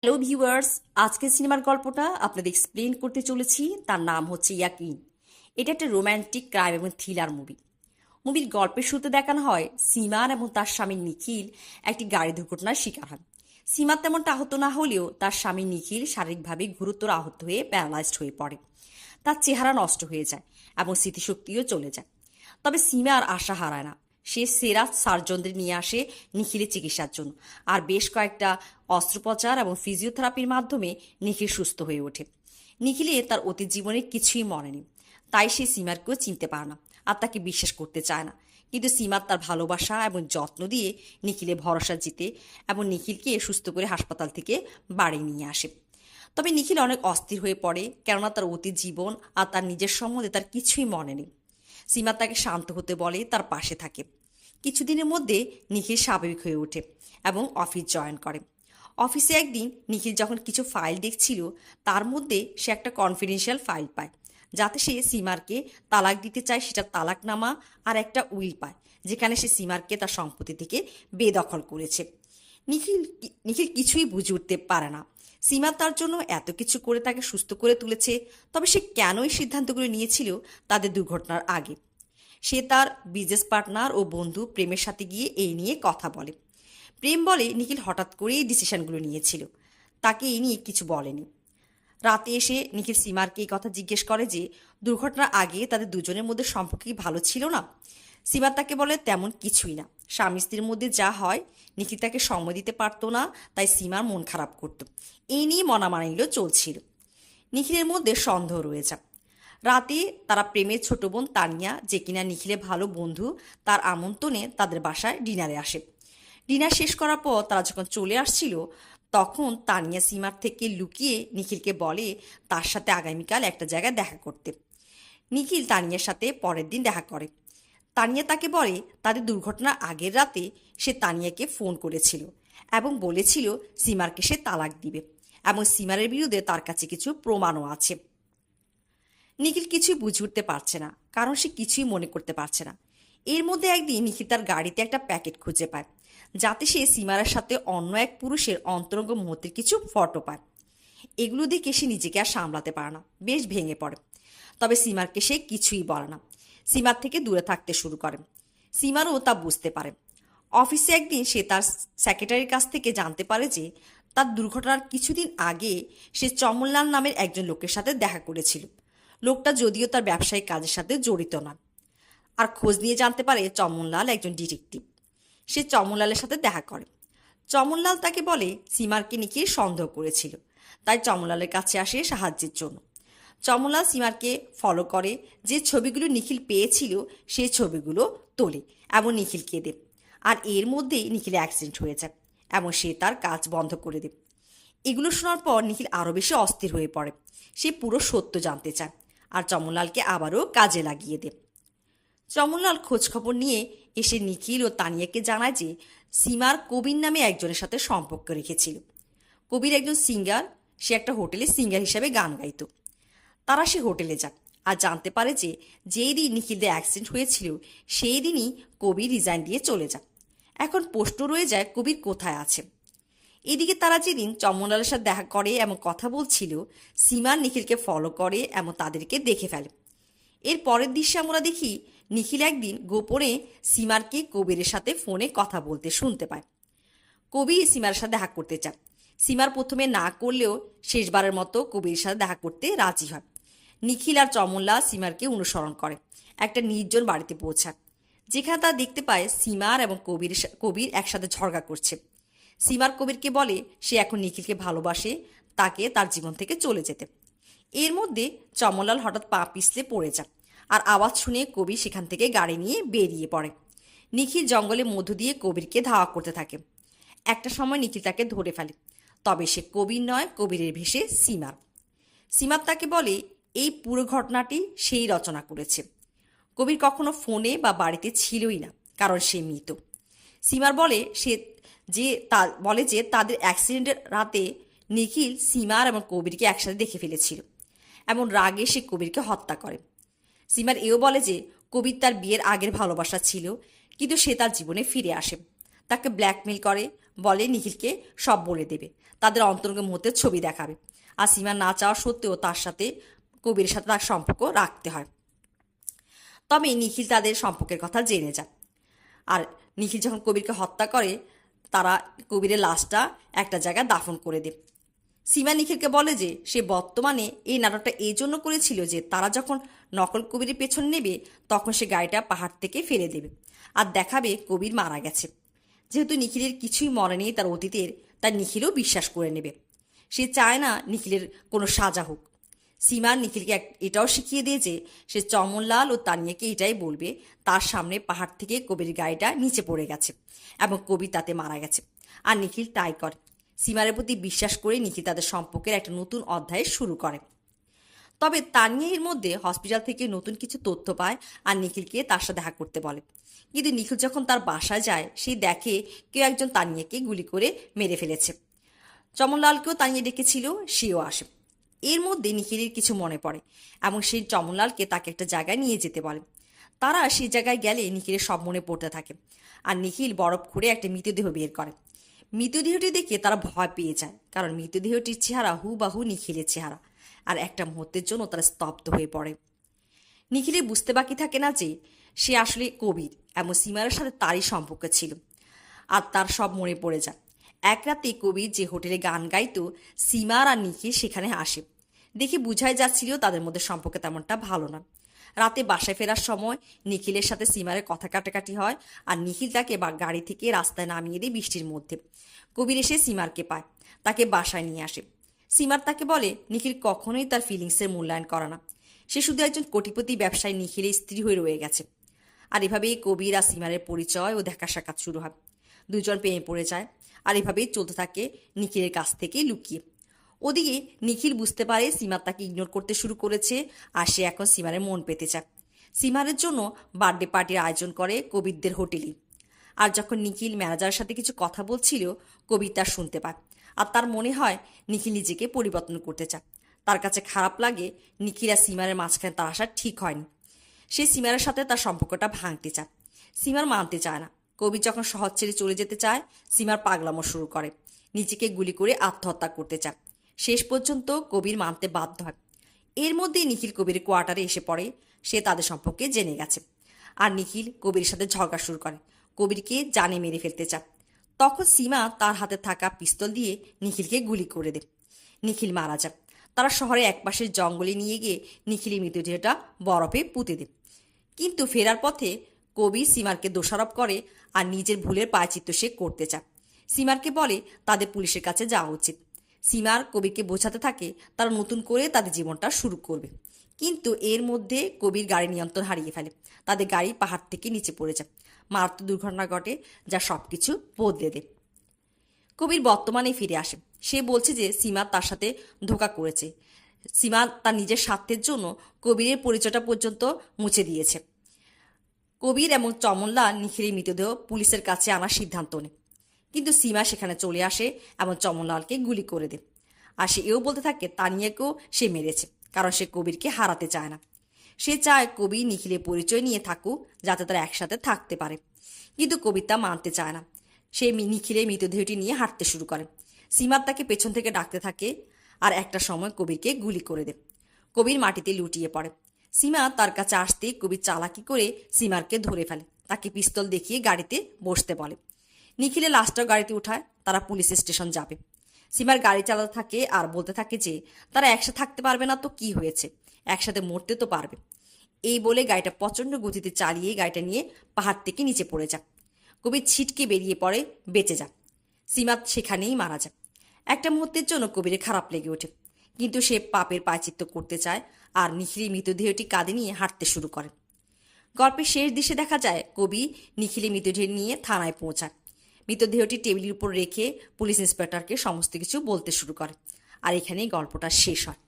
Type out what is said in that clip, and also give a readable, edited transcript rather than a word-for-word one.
Hello viewers, আজকের সিনেমার গল্পটা আপনাদের এক্সপ্লেন করতে চলেছি। তার নাম হচ্ছে ইয়াকিন। এটা একটা রোম্যান্টিক ক্রাইম এবং থ্রিলার মুভি। মুভির গল্পের শুরুতে দেখানো হয় সীমান এবং তার স্বামী নিখিল একটি গাড়ি দুর্ঘটনার শিকার হয়। সীমা তেমনটা আহত না হলেও তার স্বামী নিখিল শারীরিকভাবে গুরুতর আহত হয়ে প্যারালাইজড হয়ে পড়ে। তার চেহারা নষ্ট হয়ে যায় এবং স্মৃতিশক্তিও চলে যায়। তবে সীমা আর আশা হারায় না। সে সেরা সার্জনদের নিয়ে আসে নিখিলের চিকিৎসার জন্য, আর বেশ কয়েকটা অস্ত্রোপচার এবং ফিজিওথেরাপির মাধ্যমে নিখিল সুস্থ হয়ে ওঠে। নিখিলে তার অতীত জীবনে কিছুই মনে নেই, তাই সে সীমারকেও চিনতে পারে না আর তাকে বিশ্বাস করতে চায় না। কিন্তু সীমার তার ভালোবাসা এবং যত্ন দিয়ে নিখিলে ভরসা জিতে এবং নিখিলকে সুস্থ করে হাসপাতাল থেকে বাড়ি নিয়ে আসে। তবে নিখিল অনেক অস্থির হয়ে পড়ে, কেননা তার অতীত জীবন আর তার নিজের সম্বন্ধে তার কিছুই মনে নেই। সীমা তাকে শান্ত হতে বলে, তার পাশে থাকে। কিছুদিনের মধ্যে নিখিল স্বাভাবিক হয়ে ওঠে এবং অফিস জয়েন করে। অফিসে একদিন নিখিল যখন কিছু ফাইল দেখছিল, তার মধ্যে সে একটা কনফিডেন্সিয়াল ফাইল পায়, যাতে সে সীমারকে তালাক দিতে চায়। সেটা তালাকনামা আর একটা উইল পায়, যেখানে সে সীমারকে তার সম্পত্তি থেকে বেদখল করেছে। নিখিল নিখিল কিছুই বুঝে উঠতে পারে না। সীমা তার জন্য এত কিছু করে তাকে সুস্থ করে তুলেছে, তবে সে কেন এই সিদ্ধান্তগুলো নিয়েছিল তাদের দুর্ঘটনার আগে। সে তার বিজনেস পার্টনার ও বন্ধু প্রেমের সাথে গিয়ে এই নিয়ে কথা বলে। প্রেম বলে নিখিল হঠাৎ করেই ডিসিশনগুলো নিয়েছিল, তাকে এই নিয়ে কিছু বলেনি। রাতে এসে নিখিল সীমারকে এই কথা জিজ্ঞেস করে যে দুর্ঘটনার আগে তাদের দুজনের মধ্যে সম্পর্ক কি ভালো ছিল না। সীমা তাকে বলে তেমন কিছুই না, স্বামী স্ত্রীর মধ্যে যা হয় নিখিল তাকে সময় দিতে পারতো না, তাই সীমার মন খারাপ করতো। এই নিয়ে মনামানিগুলো চলছিল। নিখিলের মধ্যে সন্দেহ রয়েছে। রাতে তারা প্রেমের ছোট বোন তানিয়া, যে কিনা নিখিলের ভালো বন্ধু, তার আমন্ত্রণে তাদের বাসায় ডিনারে আসে। ডিনার শেষ করার পর তারা যখন চলে আসছিল, তখন তানিয়া সীমার থেকে লুকিয়ে নিখিলকে বলে তার সাথে আগামীকাল একটা জায়গায় দেখা করতে। নিখিল তানিয়ার সাথে পরের দিন দেখা করে। তানিয়া তাকে বলে তাদের দুর্ঘটনার আগের রাতে সে তানিয়াকে ফোন করেছিল এবং বলেছিল সীমারকে সে তালাক দিবে এবং সীমারের বিরুদ্ধে তার কাছে কিছু প্রমাণও আছে। নিখিল কিছুই বুঝে উঠতে পারছে না, কারণ সে কিছুই মনে করতে পারছে না। এর মধ্যে একদিন নিখিল তার গাড়িতে একটা প্যাকেট খুঁজে পায়, যাতে সে সীমারের সাথে অন্য এক পুরুষের অন্তরঙ্গ মুহূর্তের কিছু ফটো পায়। এগুলো দেখে সে নিজেকে আর সামলাতে পারে না, বেশ ভেঙে পড়ে। তবে সীমারকে সে কিছুই বলে না, সীমার থেকে দূরে থাকতে শুরু করে। সীমারও তা বুঝতে পারে। অফিসে একদিন সে তার সেক্রেটারির কাছ থেকে জানতে পারে যে তার দুর্ঘটনার কিছুদিন আগে সে চমনলাল নামের একজন লোকের সাথে দেখা করেছিল। লোকটা যদিও তার ব্যবসায়িক কাজের সাথে জড়িত না। আর খোঁজ নিয়ে জানতে পারে চমনলাল একজন ডিটেকটিভ। সে চমনলালের সাথে দেখা করে। চমনলাল তাকে বলে সীমারকে নিয়ে সন্দেহ করেছিল, তাই চমনলালের কাছে আসে সাহায্যের জন্য। চমনলাল সীমারকে ফলো করে, যে ছবিগুলো নিখিল পেয়েছিল সেই ছবিগুলো তোলে এবং নিখিলকে দেয়। আর এর মধ্যেই নিখিলের অ্যাক্সিডেন্ট হয়ে যায় এবং সে তার কাজ বন্ধ করে দেয়। এগুলো শোনার পর নিখিল আরও বেশি অস্থির হয়ে পড়ে। সে পুরো সত্য জানতে চায় আর চমনলালকে আবারও কাজে লাগিয়ে দেয়। চমনলাল খোঁজখবর নিয়ে এসে নিখিল ও তানিয়াকে জানায় যে সীমার কবির নামে একজনের সাথে সম্পর্ক রেখেছিল। কবির একজন সিঙ্গার, সে একটা হোটেলে সিঙ্গার হিসেবে গান গাইতো। তারা সে হোটেলে যায় আর জানতে পারে যে যেই দিন নিখিলদের অ্যাক্সিডেন্ট হয়েছিল সেই দিনই কবির রিজাইন দিয়ে চলে যায়। এখন প্রশ্ন রয়ে যায় কবির কোথায় আছে। এদিকে তারা যেদিন চমনলালের সাথে দেখা করে এবং কথা বলছিল, সীমা নিখিলকে ফলো করে এবং তাদেরকে দেখে ফেলে। এর পরের দৃশ্যে আমরা দেখি নিখিল একদিন গোপনে সীমারকে কবিরের সাথে ফোনে কথা বলতে শুনতে পায়। কবির সীমার সাথে দেখা করতে চায়। সীমার প্রথমে না করলেও শেষবারের মতো কবির সাথে দেখা করতে রাজি হয়। নিখিল আর চমনলাল সীমারকে অনুসরণ করে একটা নির্জন বাড়িতে পৌঁছায়, যেখানে তারা দেখতে পায় সীমার এবং কবির একসাথে ঝগড়া করছে। সীমার কবিরকে বলে সে এখন নিখিলকে ভালোবাসে, তাকে তার জীবন থেকে চলে যেতে। এর মধ্যে চমনলাল হঠাৎ পা পিছলে পড়ে যায় আর আওয়াজ শুনে কবির সেখান থেকে গাড়ি নিয়ে বেরিয়ে পড়ে। নিখিল জঙ্গলের মধ্য দিয়ে কবিরকে ধাওয়া করতে থাকে। একটা সময় নিখিল তাকে ধরে ফেলে, তবে সে কবির নয়, কবিরের ভেসে সীমার। সীমার তাকে বলে এই পুরো ঘটনাটি সেই রচনা করেছে। কবির কখনো ফোনে বা বাড়িতে ছিলই না, কারণ সে মৃত। সীমার বলে যে তাদের অ্যাক্সিডেন্টের রাতে নিখিল সীমার এবং কবিরকে একসাথে দেখে ফেলেছিল এমন রাগে সে কবিরকে হত্যা করে। সীমার এও বলে যে কবির তার বিয়ের আগের ভালোবাসা ছিল, কিন্তু সে তার জীবনে ফিরে আসে, তাকে ব্ল্যাকমেল করে, বলে নিখিলকে সব বলে দেবে, তাদের অন্তরঙ্গ মুহূর্তের ছবি দেখাবে। আর সীমা না চাওয়া সত্ত্বেও তার সাথে কবিরের সাথে তার সম্পর্ক রাখতে হয়। তবে নিখিল তাদের সম্পর্কের কথা জেনে যায়। আর নিখিল যখন কবিরকে হত্যা করে, তারা কবিরের লাশটা একটা জায়গায় দাফন করে দেয়। সীমা নিখিলকে বলে যে সে বর্তমানে এই নাটকটা এই জন্য করেছিল যে তারা যখন নকল কবিরের পেছন নেবে তখন সে গাড়িটা পাহাড় থেকে ফেলে দেবে আর দেখাবে কবির মারা গেছে। যেহেতু নিখিলের কিছুই মনে নেই তার অতীতের, তাই নিখিলও বিশ্বাস করে নেবে। সে চায় না নিখিলের কোনো সাজা হোক। সীমা নিখিলকে এটাও শিখিয়ে দিয়ে যে সে চমনলাল ও তানিয়াকে এটাই বলবে তার সামনে পাহাড় থেকে কবির গাড়িটা নিচে পড়ে গেছে এবং কবির তাতে মারা গেছে। আর নিখিল তাই করে। সীমার প্রতি বিশ্বাস করে নিখিল তাদের সম্পর্কের একটা নতুন অধ্যায় শুরু করে। তবে তানিয়া এর মধ্যে হসপিটাল থেকে নতুন কিছু তথ্য পায় আর নিখিলকে তার সাথে দেখা করতে বলে। কিন্তু নিখিল যখন তার বাসায় যায় সে দেখে কেউ একজন তানিয়াকে গুলি করে মেরে ফেলেছে। চমনলালকেও তানিয়া ডেকেছিল, সেও আসে। এর মধ্যে নিখিলের কিছু মনে পড়ে এবং সেই চমনলালকে তাকে একটা জায়গায় নিয়ে যেতে বলে। তারা সেই জায়গায় গেলে নিখিলের সব মনে পড়তে থাকে। আর নিখিল বরফ খুঁড়ে একটা মৃতদেহ বের করে। মৃতদেহটি দেখে তারা ভয় পেয়ে যায়, কারণ মৃতদেহটির চেহারা হুবাহু নিখিলের চেহারা। আর একটা মুহূর্তের জন্য তারা স্তব্ধ হয়ে পড়ে। নিখিলের বুঝতে বাকি থাকে না যে সে আসলে কবির এবং সীমার সাথে তারই সম্পর্ক ছিল। আর তার সব মনে পড়ে যায়। এক রাতে কবির যে হোটেলে গান গাইতো, সীমার আর নিখিল সেখানে আসে। দেখে বুঝাই যাচ্ছিল তাদের মধ্যে সম্পর্ক তেমনটা ভালো না। রাতে বাসায় ফেরার সময় নিখিলের সাথে সীমারের কথা কাটাকাটি হয় আর নিখিল তাকে গাড়ি থেকে রাস্তায় নামিয়ে দেয় বৃষ্টির মধ্যে। কবির এসে সীমারকে পায়, তাকে বাসায় নিয়ে আসে। সীমার তাকে বলে নিখিল কখনোই তার ফিলিংসের মূল্যায়ন করে না, সে শুধু একজন কোটিপতি ব্যবসায়ী নিখিলের স্ত্রী হয়ে রয়ে গেছে। আর এভাবেই কবির আর সীমারের পরিচয় ও দেখা সাক্ষাৎ শুরু হয়। দুজন প্রেমে পড়ে যায় আর এভাবেই চলতে থাকে নিখিলের কাছ থেকে লুকিয়ে। ওদিকে নিখিল বুঝতে পারে সীমার তাকে ইগনোর করতে শুরু করেছে আর সে এখন সীমারের মন পেতে চায়। সীমারের জন্য বার্থডে পার্টির আয়োজন করে কবিরদের হোটেলেই। আর যখন নিখিল ম্যানেজারের সাথে কিছু কথা বলছিল, কবির তার শুনতে পায়। আর তার মনে হয় নিখিল নিজেকে পরিবর্তন করতে চায়। তার কাছে খারাপ লাগে নিখিল আর সীমারের মাঝখানে তার আসা ঠিক হয়নি। সে সীমারের সাথে তার সম্পর্কটা ভাঙতে চায়। সীমার মানতে চায় না। কবির যখন শহর ছেড়ে চলে যেতে চায়, সীমার পাগলামো শুরু করে, নিজেকে গুলি করে আত্মহত্যা করতে চায়। শেষ পর্যন্ত কবির মানতে বাধ্য হয়। এর মধ্যেই নিখিল কবিরের কোয়ার্টারে এসে পড়ে। সে তাদের সম্পর্কে জেনে গেছে। আর নিখিল কবিরের সাথে ঝগড়া শুরু করে, কবিরকে জানে মেরে ফেলতে চায়। তখন সীমা তার হাতে থাকা পিস্তল দিয়ে নিখিলকে গুলি করে দেয়। নিখিল মারা যায়। তারা শহরে একপাশের জঙ্গলে নিয়ে গিয়ে নিখিলের মৃতদেহটা বরফে পুঁতে দেয়। কিন্তু ফেরার পথে কবির সীমারকে দোষারোপ করে আর নিজের ভুলের প্রায়শ্চিত্ত সে করতে চায়। সীমারকে বলে তাদের পুলিশের কাছে যাওয়া উচিত। সীমার কবিরকে বোঝাতে থাকে তারা নতুন করে তাদের জীবনটা শুরু করবে। কিন্তু এর মধ্যে কবির গাড়ি নিয়ন্ত্রণ হারিয়ে ফেলে। তাদের গাড়ি পাহাড় থেকে নিচে পড়ে যায়। মারাত্মক দুর্ঘটনা ঘটে যা সব কিছু বদলে দেয়। কবির বর্তমানে ফিরে আসে। সে বলছে যে সীমা তার সাথে ধোঁকা করেছে। সীমা তার নিজের স্বার্থের জন্য কবিরের পরিচয়টা পর্যন্ত মুছে দিয়েছে। কবির এবং চমনলাল নিখিলের মৃতদেহ পুলিশের কাছে আনার সিদ্ধান্ত নেয়। কিন্তু সীমা সেখানে চলে আসে এবং চমনলালকে গুলি করে দেয়। আর সে এও বলতে থাকে তানিয়াকেও সে মেরেছে, কারণ সে কবিরকে হারাতে চায় না। সে চায় কবির নিখিলের পরিচয় নিয়ে থাকুক, যাতে তারা একসাথে থাকতে পারে। কিন্তু কবির তা মানতে চায় না। সে নিখিলের মৃতদেহটি নিয়ে হাঁটতে শুরু করে। সীমার তাকে পেছন থেকে ডাকতে থাকে আর একটা সময় কবিরকে গুলি করে দেয়। কবির মাটিতে লুটিয়ে পড়ে। সীমা তার কাছে আসতে কবির চালাকি করে সীমারকে ধরে ফেলে, তাকে পিস্তল দেখিয়ে গাড়িতে বসতে বলে। নিখিলের লাশটাও গাড়িতে উঠায়। তারা পুলিশ স্টেশন যাবে। সীমার গাড়ি চালাতে থাকে আর বলতে থাকে যে তারা একসাথে থাকতে পারবে না তো কি হয়েছে, একসাথে মরতে তো পারবে। এই বলে গাড়িটা প্রচণ্ড গতিতে চালিয়ে গাড়িটা নিয়ে পাহাড় থেকে নিচে পড়ে যায়। কবির ছিটকে বেরিয়ে পড়ে, বেঁচে যায়। সীমা সেখানেই মারা যায়। একটা মুহূর্তের জন্য কবিরের খারাপ লেগে ওঠে, কিন্তু সে পাপের প্রায়শ্চিত্ত করতে চায় আর নিখিলের মৃতদেহটি কাঁধে নিয়ে হাঁটতে শুরু করে। গল্পের শেষ দৃশ্যে দেখা যায় কবি নিখিলের মৃতদেহ নিয়ে থানায় পৌঁছায়। মৃতদেহটি টেবিলের উপর রেখে পুলিশ ইন্সপেক্টরকে সমস্ত কিছু বলতে শুরু করে। আর এখানেই গল্পটা শেষ হয়।